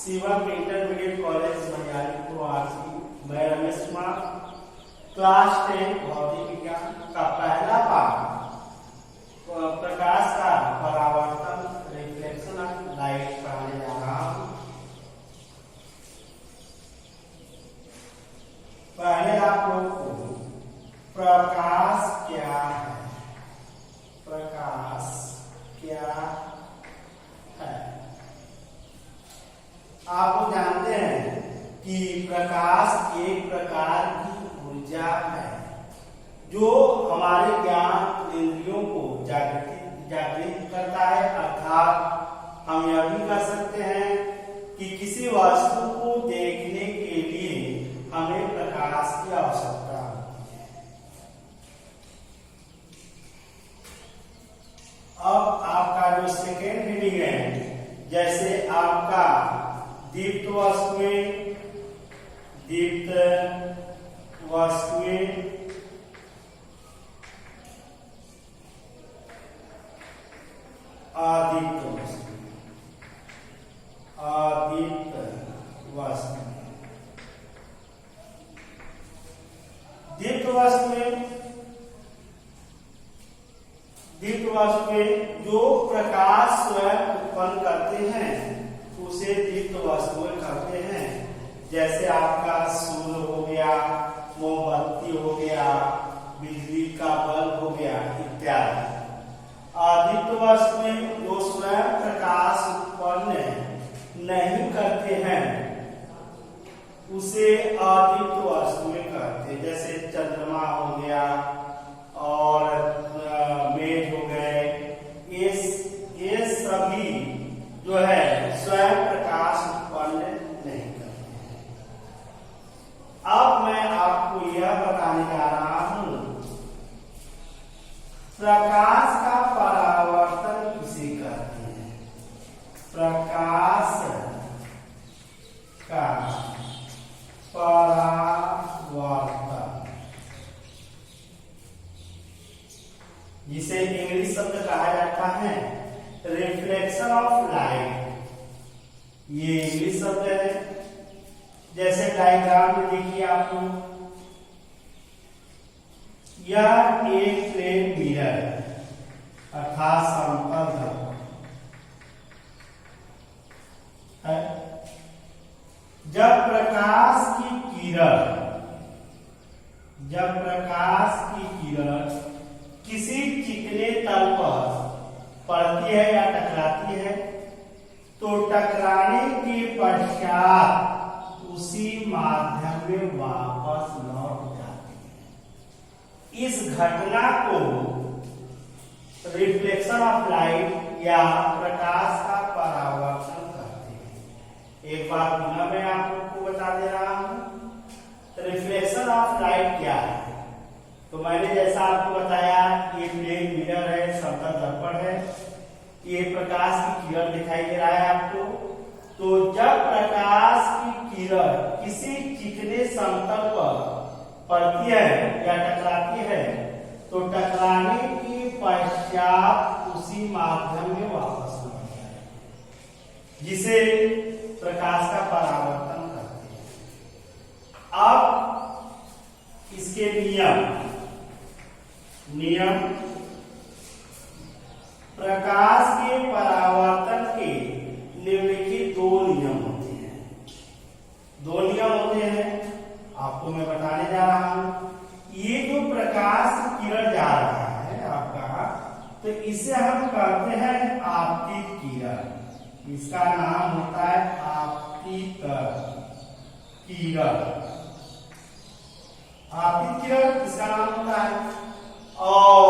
Shivam intermediate college Maniyari वासी। मैं Ramesh Kumar, class 10 भौतिक विज्ञान का पहला पाठ प्रकाश का परावर्तन रिफ्लेक्शन ऑफ लाइट पढ़ाने जा रहा हूं। पहले आप लोग को प्रकाश क्या है, प्रकाश क्या है। आप जानते हैं कि प्रकाश एक प्रकार की ऊर्जा है जो हमारे ज्ञान इंद्रियों को जागृत करता है। अर्थात हम यह भी कह सकते हैं कि किसी वस्तु को देखने के लिए हमें प्रकाश की आवश्यकता होती है। अब आपका जो सेकेंड रीडिंग है, जैसे आपका दीप्त वस्तुएं, दीप्त वस्तुएं, अदीप्त वस्तुएं, अदीप्त वस्तुएं, दीप्त वस्तुएं, दीप्त वस्तुएं जो प्रकाश स्वयं उत्पन्न करते हैं उसे दीप्त वस्तुएं कहते हैं। जैसे आपका सूर्य हो गया, मोमबत्ती हो गया, बिजली का बल्ब हो गया इत्यादि। अदीप्त वस्तुएं जो स्वयं प्रकाश उत्पन्न नहीं करते हैं उसे अदीप्त वस्तुएं कहते हैं। जैसे चंद्रमा हो गया और मेघ हो गए, ये सभी जो है स्वयं प्रकाश उत्पन्न नहीं करते हैं। अब मैं आपको यह बताने जा रहा हूं प्रकाश का परावर्तन किसे कहते हैं। प्रकाश का परावर्तन, जिसे इंग्लिश शब्द कहा जाता है रिफ्लेक्शन ऑफ लाइट। ये इंग्लिश शब्द है। जैसे डायग्राम में देखिए आप लोग, यह एक प्लेन मिरर अर्थात समतल है। जब प्रकाश की किरण किसी चिकने तल पर पड़ती है या टकराती है तो टकराने के पश्चात उसी माध्यम में वापस लौट जाती है। इस घटना को रिफ्लेक्शन ऑफ लाइट या प्रकाश का परावर्तन कहते हैं। एक बार पुनः मैं आपको बता दे रहा हूं रिफ्लेक्शन ऑफ लाइट क्या है। तो मैंने जैसा आपको बताया ये प्लेन मिरर है, समतल दर्पण है, ये प्रकाश की किरण दिखाई दे रहा है आपको। तो जब प्रकाश की किरण किसी चिकने समतल पर पड़ती है या टकराती है तो टकराने के पश्चात उसी माध्यम में वापस लौट जाए, जिसे प्रकाश का परावर्तन कहते हैं। अब इसके नियम प्रकाश के परावर्तन के निम्नलिखित दो नियम होते हैं। दो नियम होते हैं, आपको मैं बताने जा रहा हूं। ये जो प्रकाश किरण जा रहा है आपका, तो इसे हम कहते हैं आपतित किरण। इसका नाम होता है आपतित किरण। आपतित किरण इसका नाम होता है। और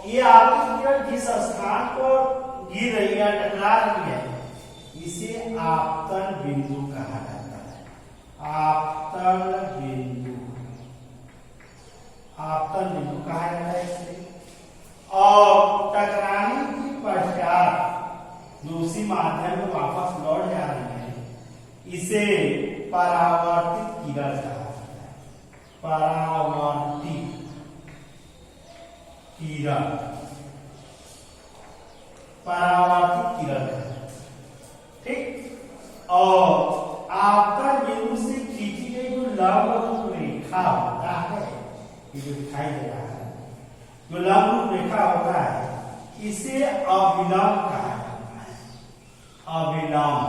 ये आपतित किरण जिस स्थान पर गिर रही है, टकरा रही है, इसे आपतन बिंदु कहा जाता है। आपतन बिंदु, आपतन बिंदु कहा जाता है इसे। और टकराने के पश्चात जो उसी माध्यम में वापस लौट जा रही है, इसे परावर्तित किरण कहा जाता है। परावर्तित किरण, परावर्तित किरण है। ठीक। और आपतन बिंदु से खींची गई जो लंब रेखा होता है, ये जो दिखाई दे रहा है, जो लंब रेखा होता है, इसे अविलंब कहा जाता है। अविलंब,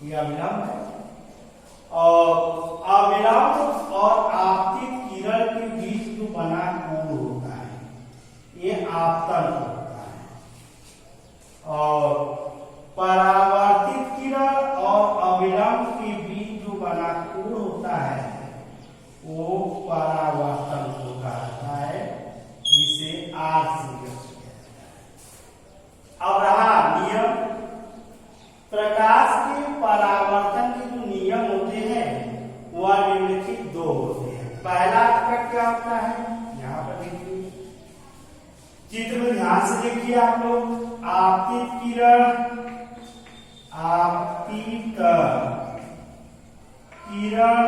ये अविलंब है। और अविलंब और आपतित किरण के बीच जो बना कोण होता है, ये आपतन होता है। और परावर्तित किरण और अविलंब के बीच जो बना कोण होता है, वो परावर्तन को कहता है, जिसे आर से व्यक्त किया जाता है। अब रहा नियम। प्रकाश के परावर्तन के जो नियम होते हैं वह निम्नलिखित दो होते हैं। पहला का क्या होता है, यहाँ पर देखिए, चित्र में ध्यान से देखिए आप लोग। आपतित किरण, आपतित किरण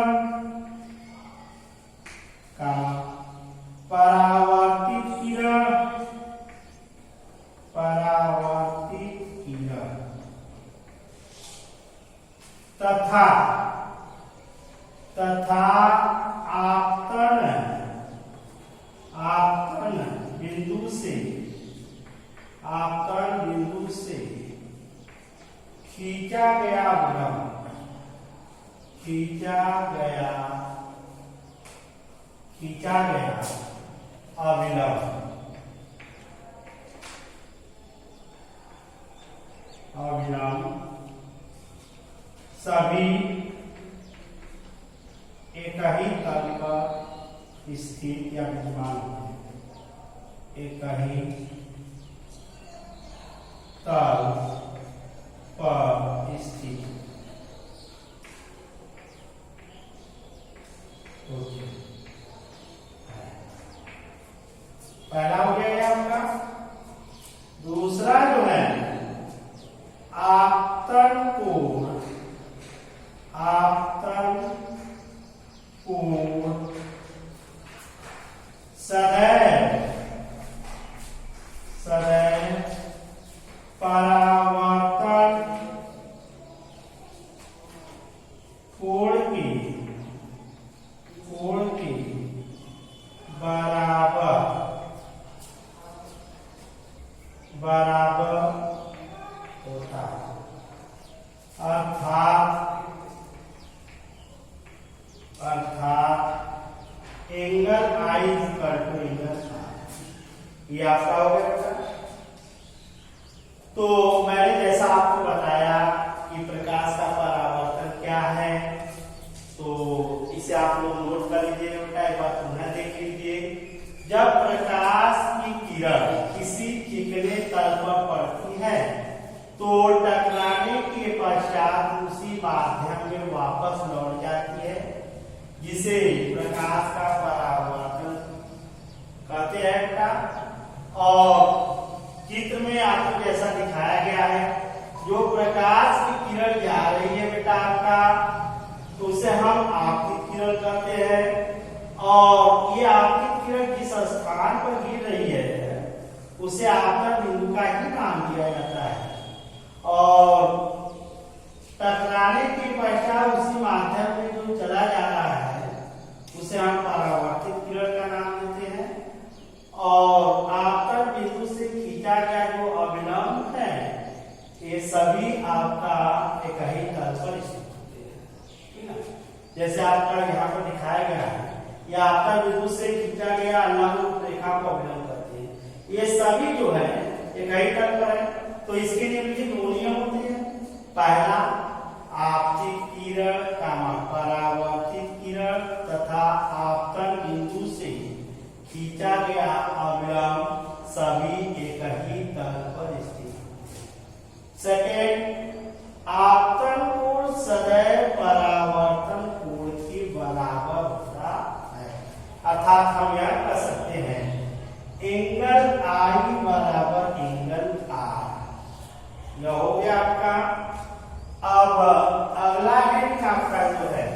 का परावर्तित किरण, परावर्तित किरण तथा आपतन, आपतन बिंदु से, आपतन बिंदु से खींचा गया विलंब, खींचा गया अविलंब, अविलंब सभी एक ही तल पर स्थित या विद्यमान होते हैं। एक ही तल पर स्थित होते हैं। पहला हो गया आपका। दूसरा जो है आपतन कोण, आपतन कोण सदैव परावर्तन कोण के बराबर होता है। अर्थात angle I equal to angle R. ये आपका हो गया। तो मैंने जैसा आपको बताया कि प्रकाश का परावर्तन क्या है, तो इसे आप लोग नोट कर लीजिए बेटा, एक बार पुनः देख लीजिए। जब प्रकाश की किरण किसी चिकने तल पर पड़ती है तो टकराने के पश्चात उसी माध्यम में वापस लौट जाती है, जिसे प्रकाश का परावर्तन कहते हैं बेटा। और चित्र में आपको जैसा दिखाया गया है, जो प्रकाश की किरण जा रही है बेटा आपका, तो उसे हम आपतित किरण कहते हैं। और ये आपतित किरण जिस स्थान पर गिर रही है उसे आपतन बिंदु का ही नाम दिया जाता है। और टकराने के पश्चात उसी माध्यम में जो चला जा रहा है उसे हम परावर्तित किरण का नाम देते हैं। और आपतन बिंदु से खींचा गया जो अविलंब है, ये सभी आपका एक ही तल पर स्थित होते हैं, ठीक है। जैसे आपका यहाँ पर दिखाया गया है, यह आपतन बिंदु से खींचा गया लंब रेखा को अविलंब करते हैं। ये सभी जो है एक ही तल पर है। तो इसके लिए मुझे दो नियम होते हैं। पहला आपतित किरण परावर्तित किरण तथा आपतन बिंदु से खींचा गया अविलंब सभी एक ही तल पर स्थित। सेकेंड, आपतन कोण सदैव परावर्तन कोण के बराबर होता है। अर्थात हम यह कह सकते हैं एंगल आई बराबर एंगल आर। यह हो गया आपका। अब अगला है आपका जो है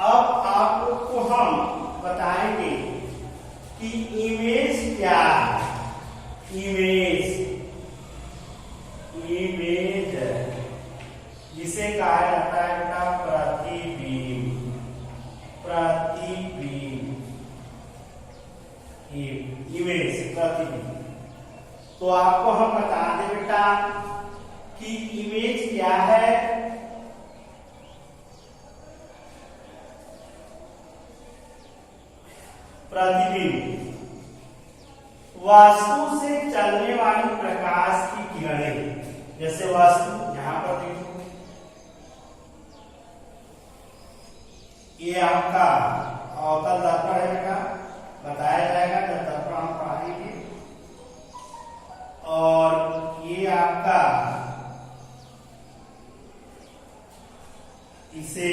अब आप लोग को हम बताएंगे कि इमेज क्या है। इमेज जिसे कहा जाता है बेटा प्रतिबिंब। इमेज प्रतिबिंब। तो आपको हम बता दें बेटा कि इमेज क्या है। प्रतिबिंब वस्तु से चलने वाली प्रकाश की किरणें। जैसे वस्तु यहां पर देखो, ये आपका अवतल दर्पण है बेटा, बताया जाएगा जब दर्पण हम पढ़ाएंगे। और ये आपका इसे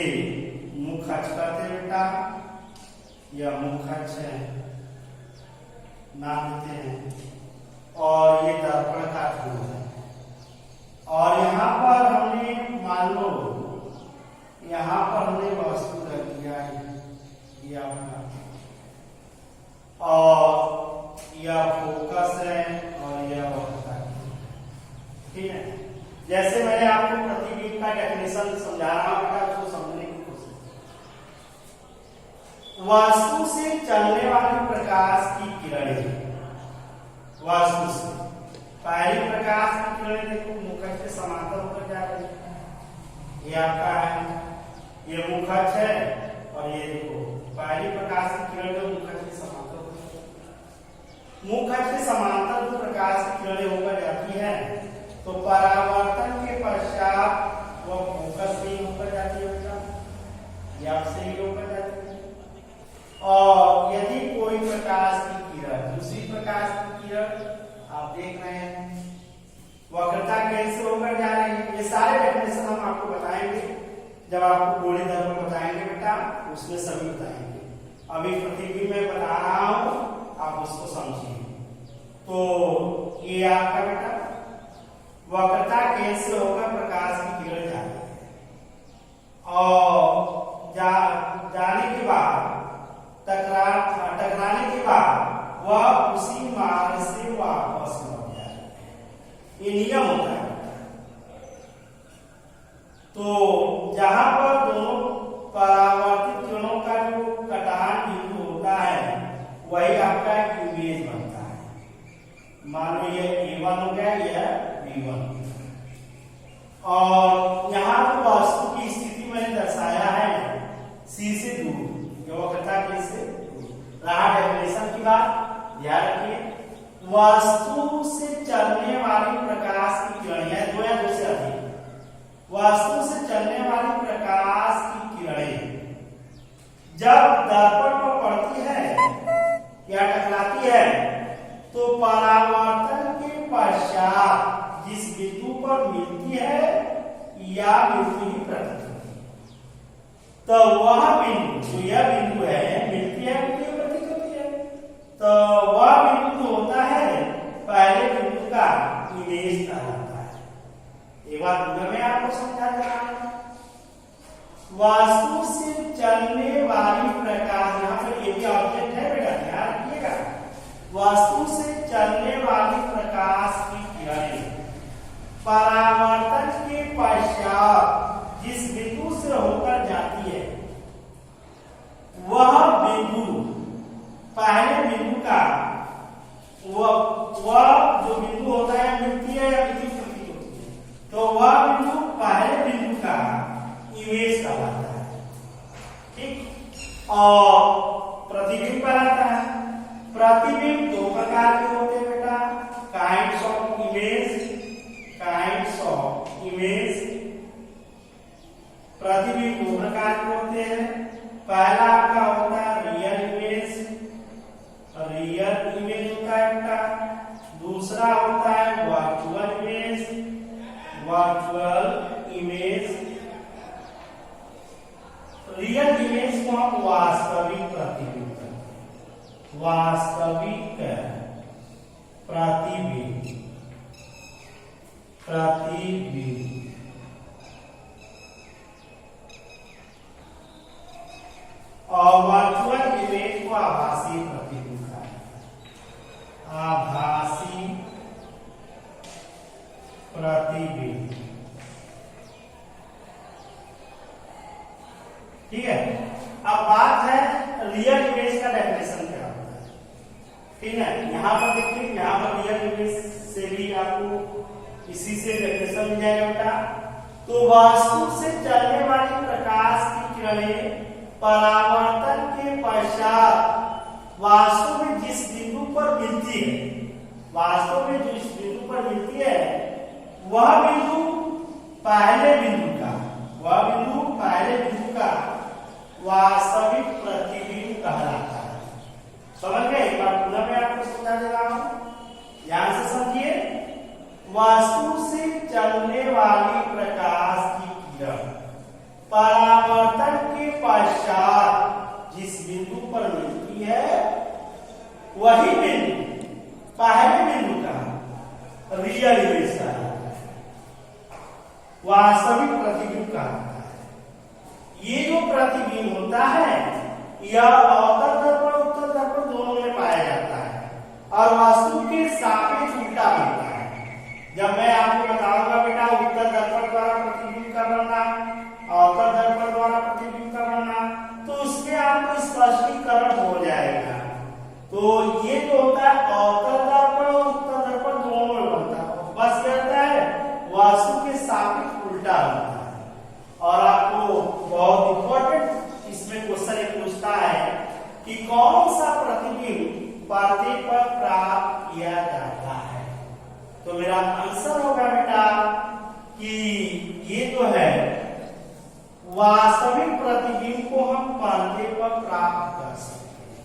मुख अक्ष कहते हैं बेटा, यह मुख अक्ष है, नाम देते हैं। और ये दर्पण का ध्रुव है। और यहाँ पर हमने मान लो यहाँ पर हमने वस्तु रख दिया है, ये आपका, और यह फोकस है और यह वक्ता है। ठीक है, जैसे मैंने आपको प्रतिबिंब का डेफिनेशन समझा रहा हूं बेटा, उसको समझने की कोशिश। वस्तु से चलने वाली प्रकाश की किरणें। वस्तु से पहली प्रकाश की किरणें देखो मुख अक्ष के समांतर होकर जा रही है। ये आपका है, ये मुख अक्ष है, और ये देखो पहली प्रकाश की किरण जो मुख अक्ष के समांतर होती है। मुख अक्ष के समांतर जो प्रकाश की किरणें होकर जाती है तो परावर्तन के पश्चात वह फोकस नहीं होकर जाती है बेटा, ये आपसे ही होकर जाती है। और यदि कोई प्रकाश की किरण, दूसरी प्रकाश की किरण आप देख रहे हैं वक्रता कैसे होकर जा रही है, ये सारे डेफिनेशन हम आपको बताएंगे जब आपको गोले दर्पण बताएंगे बेटा, उसमें सभी बताएंगे। अभी प्रतिबिंब में बता रहा हूं, आप उसको समझिए। तो ये आपका बेटा वक्रता कैसे होकर प्रकाश की किरण जा रही है, और जाने के बाद टकराने के बाद वह उसी मार्ग से वापस लौट जाए। ये नियम होता है। तो जहां पर दोनों परावर्तित किरणों का जो कटान बिंदु होता है वही आपका इमेज बनता है। मान लो ये A1 हो गया, यह B1। और यहाँ पर वस्तु की स्थिति मैंने दर्शाया है C से दूर, जो वक्रता के से रहा डेफिनेशन की बात ध्यान रखिए। वस्तु से चलने वाली प्रकाश की किरणें, दो या दो से अधिक वस्तु से चलने वाली प्रकाश की किरणें जब दर्पण पर पड़ती है या टकराती है तो परावर्तन के पश्चात जिस बिंदु पर मिलती है या मिलती ही प्रतीत होती है, तो वह बिंदु जो यह बिंदु है मिलती है मिलती प्रतीत होती है, तो वह बिंदु जो होता है पहले बिंदु का इमेज कहलाता है। एक बात मैं आपको समझा दे रहा हूं। वास्तु से चलने वाली प्रकाश, यहाँ पर ये भी ऑब्जेक्ट है बेटा, ध्यान रखिएगा। वास्तु से चलने वाली प्रकाश की किरणें परावर्तन के पश्चात जिस बिंदु से होकर जाती है वह बिंदु पहले बिंदु का वह जो बिंदु होता है मिलती है या प्रतीत होती है, तो वह बिंदु पहले बिंदु का इमेज कहलाता है। ठीक, और प्रतिबिंब कहलाता है। प्रतिबिंब दो प्रकार के होते हैं बेटा, काइंड्स ऑफ इमेज। प्रतिबिंब दो प्रकार के होते हैं। पहला आपका होता है रियल इमेज होता है बेटा। दूसरा होता है वर्चुअल इमेज। रियल इमेज को हम वास्तविक प्रतिबिंब कहते हैं। वास्तविक प्रतिबिंब और वर्चुअल इमेज को ठीक है। यहाँ पर देखिए, यहाँ पर रियल इमेज से भी आपको इसी से डेफिनेशन मिल जाएगा बेटा। तो वस्तु से चलने वाली प्रकाश की किरणें परावर्तन के पश्चात वास्तव में जिस बिंदु पर मिलती है, वास्तव में जिस बिंदु पर मिलती है वह बिंदु पहले बिंदु का, वह बिंदु पहले बिंदु का वास्तविक प्रतिबिंब कहलाता है। समझ गए? एक बार पुनः मैं आपको समझा दे रहा हूं, ध्यान से समझिए। वस्तु से चलने वाली प्रकाश की किरण परावर्तन के पश्चात जिस बिंदु पर मिलती है वही बिंदु पहले बिंदु का रियल इमेज का वास्तविक प्रतिबिंब कहलाता है। ये जो प्रतिबिंब होता है यह अवतल दर्पण उत्तल दर्पण दोनों में पाया जाता है और वस्तु के सापेक्ष उल्टा बनता है। जब मैं आपको बताऊंगा बेटा उत्तल दर्पण द्वारा प्रतिबिंब का बनना, अवतल दर्पण द्वारा प्रतिबिंब का बनना, तो उसमें आपको स्पष्टीकरण हो जाएगा। तो ये जो होता है अवतल दर्पण और उत्तल दर्पण दोनों में बनता है, बस कहता है वस्तु के सापेक्ष उल्टा बनता है। और आपको बहुत इंपॉर्टेंट इसमें क्वेश्चन एक पूछता है कि कौन सा प्रतिबिंब पर्दे पर प्राप्त किया जाता है। तो मेरा आंसर होगा बेटा कि ये जो है वास्तविक प्रतिबिंब को हम पर्दे पर प्राप्त कर सकते हैं।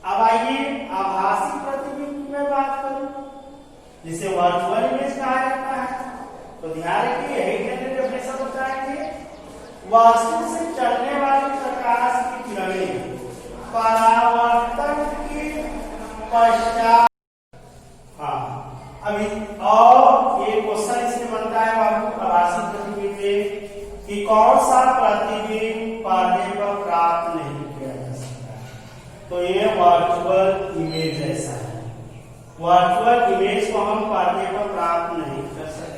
अब आइए आभासी प्रतिबिंब की मैं बात करूं, जिसे वर्चुअल इमेज कहा जाता है। तो ध्यान रखिए, यही डेफिनेशन बताएंगे। वस्तु से चलने वाली प्रकाश की किरणें परावर्तन के पश्चात, हाँ अभी और ये क्वेश्चन इसमें बनता है बाबू आभासी प्रतिबिंब में कि कौन सा प्रतिबिंब पर्दे पर प्राप्त नहीं किया जा सकता। तो ये वर्चुअल इमेज ऐसा है, वर्चुअल इमेज को हम पर्दे पर प्राप्त नहीं कर सकते।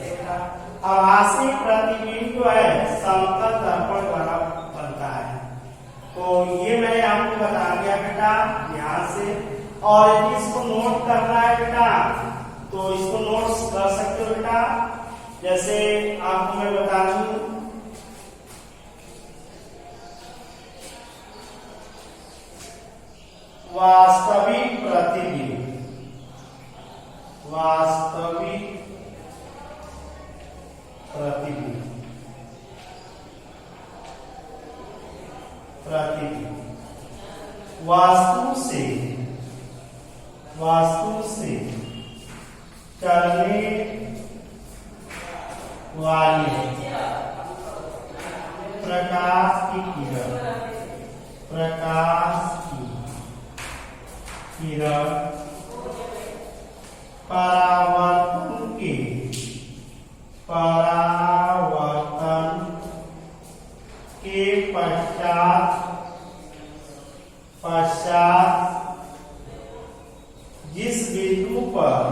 आभासी प्रतिबिंब जो है समतल दर्पण द्वारा बनता है। तो ये मैंने आपको बता दिया बेटा ध्यान से, और यदि इसको नोट करना है बेटा तो इसको नोट्स कर सकते हो बेटा। जैसे आपको मैं बता दूं, वास्तविक प्रतिबिंब, वास्तविक प्रतिबिंब, प्रतिबिंब वास्तु से चलने वाली प्रकाश की किरण, प्रकाश की किरण परावर्तन के पश्चात जिस बिंदु पर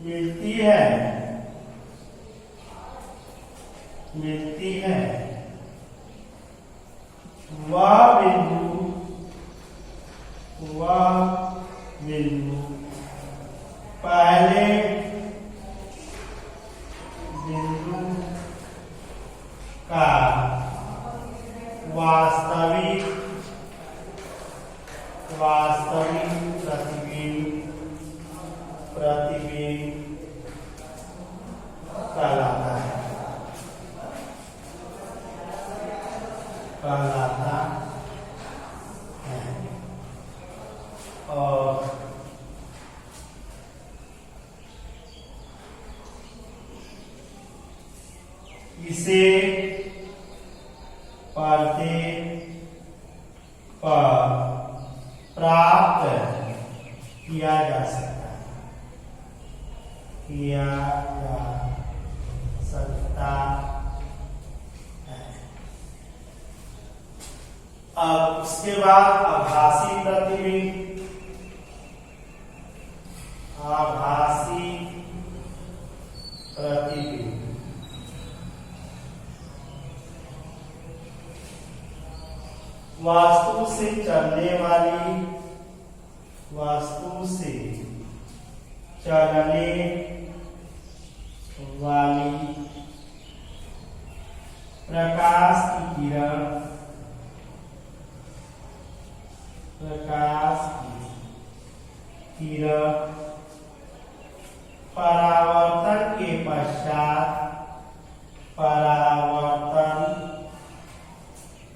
मिलती है वह बिंदु पहले बिंदु का वास्तविक प्रतिबिंब कहलाता है। और इसे पर्दे पर प्राप्त किया जा सकता है। अब उसके बाद आभासी प्रतिबिंब, वस्तु से चलने वाली, वस्तु से चलने वाली प्रकाश की किरण, प्रकाश की किरण परावर्तन के पश्चात, परावर्तन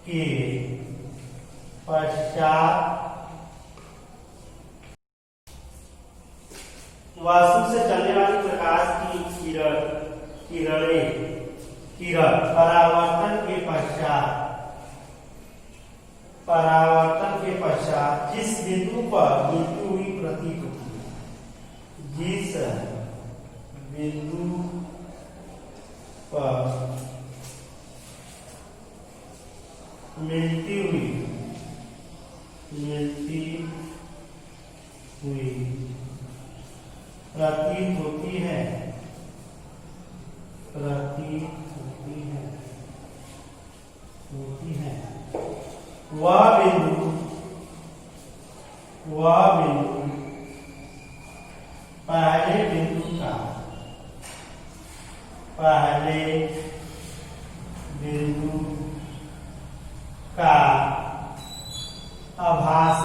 के पश्चात वस्तु से चलने वाली प्रकाश की किरण परावर्तन के पश्चात, परावर्तन के पश्चात जिस बिंदु पर मिलती हुई प्रतीत होती है, जिस बिंदु पर मिलती हुई प्रतीत होती है, वह बिंदु पहले बिंदु का आभास